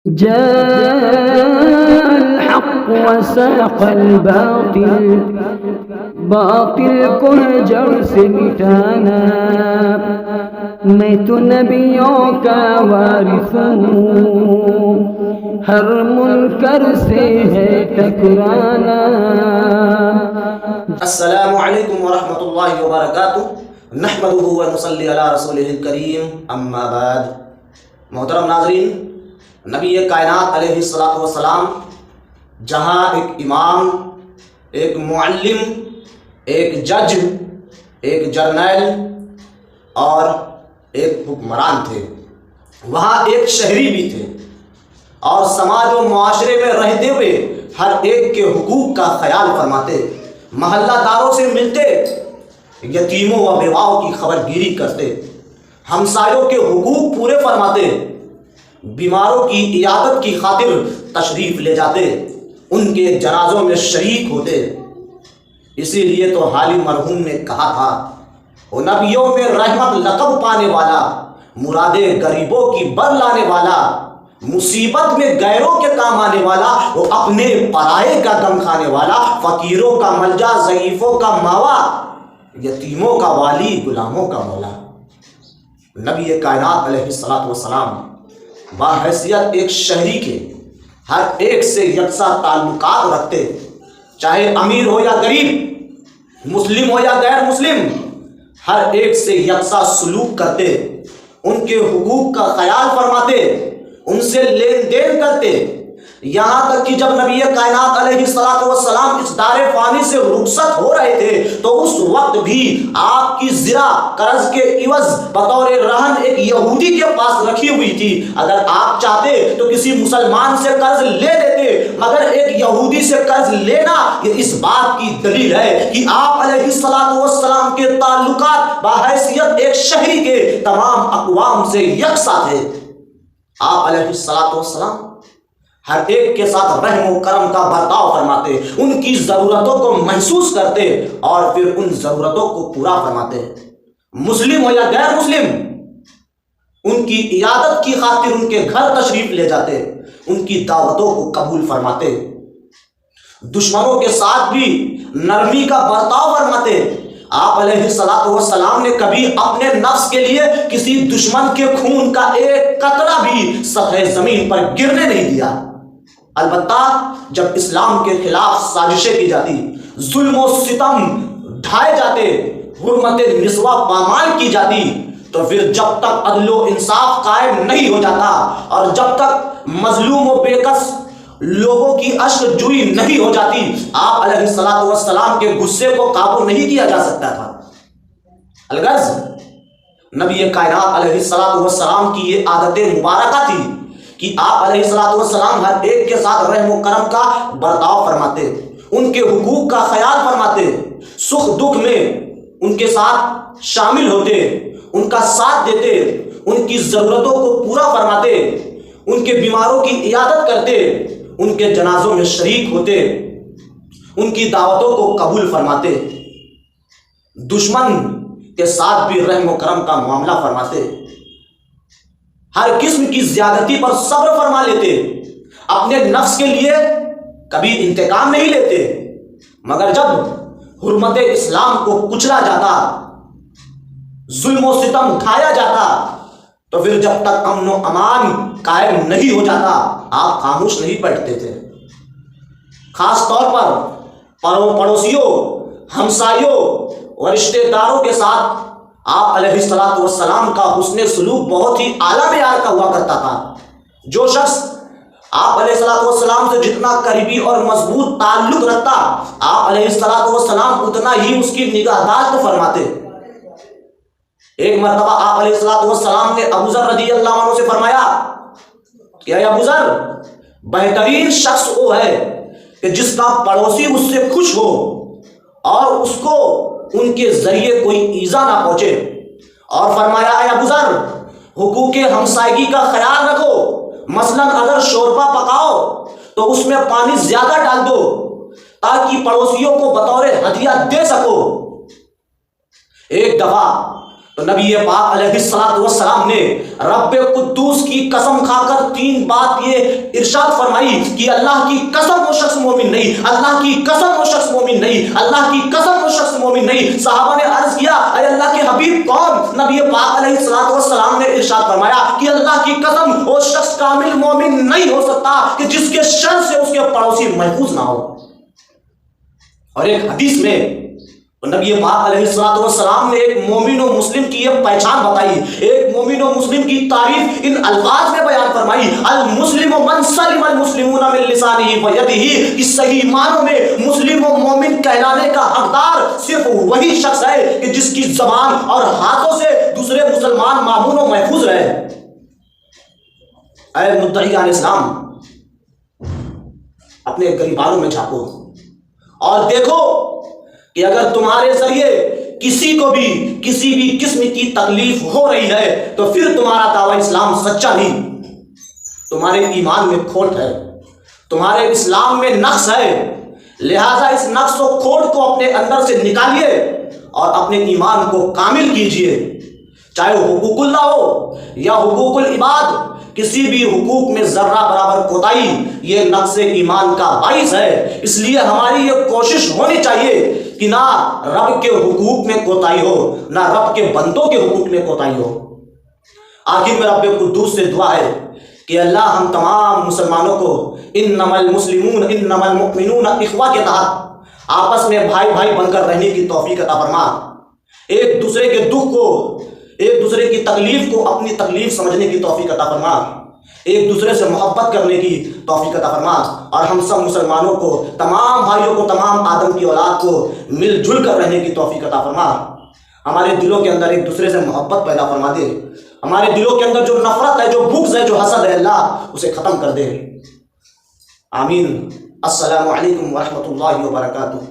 جاء الحق وساق الباطل باطل کو ہے جڑ سے مٹانا میں تو نبیوں کا وارث ہوں ہر منکر سے ہے ٹکرانا۔ السلام علیکم ورحمۃ اللہ وبرکاتہ۔ نحمدہ ونصلی علی رسولہ الکریم، اما بعد۔ محترم ناظرین، نبی کائنات علیہ الصلوۃ والسلام جہاں ایک امام، ایک معلم، ایک جج، ایک جرنیل اور ایک حکمران تھے، وہاں ایک شہری بھی تھے، اور سماج و معاشرے میں رہتے ہوئے ہر ایک کے حقوق کا خیال فرماتے، محلہ داروں سے ملتے، یتیموں و بیواؤں کی خبر گیری کرتے، ہمسایوں کے حقوق پورے فرماتے، بیماروں کی عیادت کی خاطر تشریف لے جاتے، ان کے جنازوں میں شریک ہوتے۔ اسی لیے تو حالی مرحوم نے کہا تھا، وہ نبیوں میں رحمت لقب پانے والا، مرادیں غریبوں کی بر لانے والا، مصیبت میں غیروں کے کام آنے والا، وہ اپنے پرائے کا غم کھانے والا، فقیروں کا ملجا، ضعیفوں کا ماوا، یتیموں کا والی، غلاموں کا مولا۔ نبی کائنات علیہ الصلوۃ والسلام بحیثیت ایک شہری کے ہر ایک سے یکساں تعلقات رکھتے، چاہے امیر ہو یا غریب، مسلم ہو یا غیر مسلم، ہر ایک سے یکساں سلوک کرتے، ان کے حقوق کا خیال فرماتے، ان سے لین دین کرتے، یہاں تک کہ جب نبی کائنات علیہ الصلوۃ والسلام اس دار فانی سے رخصت ہو رہے تھے تو اس وقت بھی آپ کی زرہ قرض کے عوض بطور رہن ایک یہودی کے پاس رکھی ہوئی تھی۔ اگر آپ چاہتے تو کسی مسلمان سے قرض لے لیتے، مگر ایک یہودی سے قرض لینا یہ اس بات کی دلیل ہے کہ آپ علیہ الصلوۃ والسلام کے تعلقات بحیثیت ایک شہری کے تمام اقوام سے یکساں تھے۔ آپ علیہ الصلوۃ والسلام ہر ایک کے ساتھ رحم و کرم کا برتاؤ فرماتے، ان کی ضرورتوں کو محسوس کرتے اور پھر ان ضرورتوں کو پورا فرماتے، مسلم ہو یا غیر مسلم، ان کی عیادت کی خاطر ان کے گھر تشریف لے جاتے، ان کی دعوتوں کو قبول فرماتے، دشمنوں کے ساتھ بھی نرمی کا برتاؤ فرماتے۔ آپ علیہ الصلوۃ والسلام نے کبھی اپنے نفس کے لیے کسی دشمن کے خون کا ایک قطرہ بھی سطح زمین پر گرنے نہیں دیا۔ البتہ جب اسلام کے خلاف سازشیں کی جاتی، ظلم و ستم ڈھائے جاتے، حرمت نسواں پامال کی جاتی، تو پھر جب تک عدل و انصاف قائم نہیں ہو جاتا اور جب تک مظلوم و بے کس لوگوں کی اشک جوئی نہیں ہو جاتی، آپ علیہ الصلوۃ والسلام کے غصے کو قابو نہیں کیا جا سکتا تھا۔ الغرض نبی کائنات علیہ الصلوۃ والسلام کی یہ عادت مبارکہ تھی کہ آپ علیہ الصلوۃ والسلام ہر ایک کے ساتھ رحم و کرم کا برتاؤ فرماتے، ان کے حقوق کا خیال فرماتے، سکھ دکھ میں ان کے ساتھ شامل ہوتے، ان کا ساتھ دیتے، ان کی ضرورتوں کو پورا فرماتے، ان کے بیماروں کی عیادت کرتے، ان کے جنازوں میں شریک ہوتے، ان کی دعوتوں کو قبول فرماتے، دشمن کے ساتھ بھی رحم و کرم کا معاملہ فرماتے، ہر قسم کی زیادتی پر صبر فرما لیتے، اپنے نفس کے لیے کبھی انتقام نہیں لیتے، مگر جب حرمت اسلام کو کچلا جاتا، ظلم و ستم کھایا جاتا، تو پھر جب تک امن و امان قائم نہیں ہو جاتا آپ خاموش نہیں بیٹھتے تھے۔ خاص طور پر پڑوسیوں، ہمسایوں اور رشتہ داروں کے ساتھ آپ علیہ الصلوۃ والسلام کا حسن سلوک بہت ہی اعلیٰ معیار کا ہوا کرتا تھا۔ جو شخص آپ علیہ الصلوۃ والسلام سے جتنا قریبی اور مضبوط تعلق رکھتا، آپ علیہ الصلوۃ والسلام اتنا ہی اس کی نگہداشت فرماتے۔ ایک مرتبہ آپ علیہ الصلوۃ والسلام نے ابو ذر رضی اللہ عنہ سے فرمایا کہ اے ابو ذر، بہترین شخص وہ ہے کہ جس کا پڑوسی اس سے خوش ہو اور اس کو ان کے ذریعے کوئی ایذا نہ پہنچے، اور فرمایا اے ابو ذر، حقوق ہمسائیگی کا خیال رکھو، مثلا اگر شوربہ پکاؤ تو اس میں پانی زیادہ ڈال دو تاکہ پڑوسیوں کو بطور ہدیہ دے سکو۔ ایک دفعہ تو نبی پاک علیہ الصلوۃ والسلام نے رب قدوس کی قسم کھا کر 3 بات یہ ارشاد فرمائی کہ اللہ کی قسم وہ شخص مومن نہیں، اللہ کی قسم وہ شخص مومن نہیں، اللہ کی قسم وہ شخص مومن نہیں۔ صحابہ نے عرض کیا اے اللہ کے حبیب کون؟ نبی پاک علیہ الصلوۃ والسلام نے ارشاد فرمایا کہ اللہ کی قسم وہ شخص کامل مومن نہیں ہو سکتا کہ جس کے شر سے اس کے پڑوسی محفوظ نہ ہو۔ اور ایک حدیث میں نبی پاک علیہ الصلوۃ والسلام نے ایک مومن و مسلم کی یہ پہچان بتائی، ایک مومن و مسلم کی تعریف ان الفاظ میں بیان فرمائی، المسلم من سلم المسلمون من لسانہ و یدہ، کہ صحیح معنوں میں مسلم و مومن کہلانے کا حقدار صرف وہی شخص ہے کہ جس کی زبان اور ہاتھوں سے دوسرے مسلمان مامون و محفوظ رہے۔ اے مدعیان اسلام، اپنے گریبانوں میں جھانکو اور دیکھو کہ اگر تمہارے ذریعے کسی کو بھی کسی بھی قسم کی تکلیف ہو رہی ہے تو پھر تمہارا دعویٰ اسلام سچا نہیں، تمہارے ایمان میں کھوٹ ہے، تمہارے اسلام میں نقص ہے۔ لہذا اس نقص و کھوٹ کو اپنے اندر سے نکالیے اور اپنے ایمان کو کامل کیجئے، چاہے وہ حقوق اللہ ہو یا حقوق العباد، کسی بھی حقوق میں ذرہ برابر کوتاہی یہ نقص ایمان کا باعث ہے۔ اس لیے ہماری یہ کوشش ہونی چاہیے کہ نہ رب کے حقوق میں کوتاہی ہو، نہ رب کے بندوں کے حقوق میں کوتاہی ہو۔ آخر میں رب قدوس سے دعا ہے کہ اللہ ہم تمام مسلمانوں کو انما المسلمون انما المؤمنون اخوہ کے تحت آپس میں بھائی بھائی بن کر رہنے کی توفیق عطا فرما، ایک دوسرے کے دکھ کو، ایک دوسرے کی تکلیف کو اپنی تکلیف سمجھنے کی توفیق عطا فرما، ایک دوسرے سے محبت کرنے کی توفیق عطا فرما، اور ہم سب مسلمانوں کو، تمام بھائیوں کو، تمام آدم کی اولاد کو مل جل کر رہنے کی توفیق عطا فرما۔ ہمارے دلوں کے اندر ایک دوسرے سے محبت پیدا فرما دے، ہمارے دلوں کے اندر جو نفرت ہے، جو بغض ہے، جو حسد ہے، اللہ اسے ختم کر دے۔ آمین۔ السلام علیکم ورحمۃ اللہ وبرکاتہ۔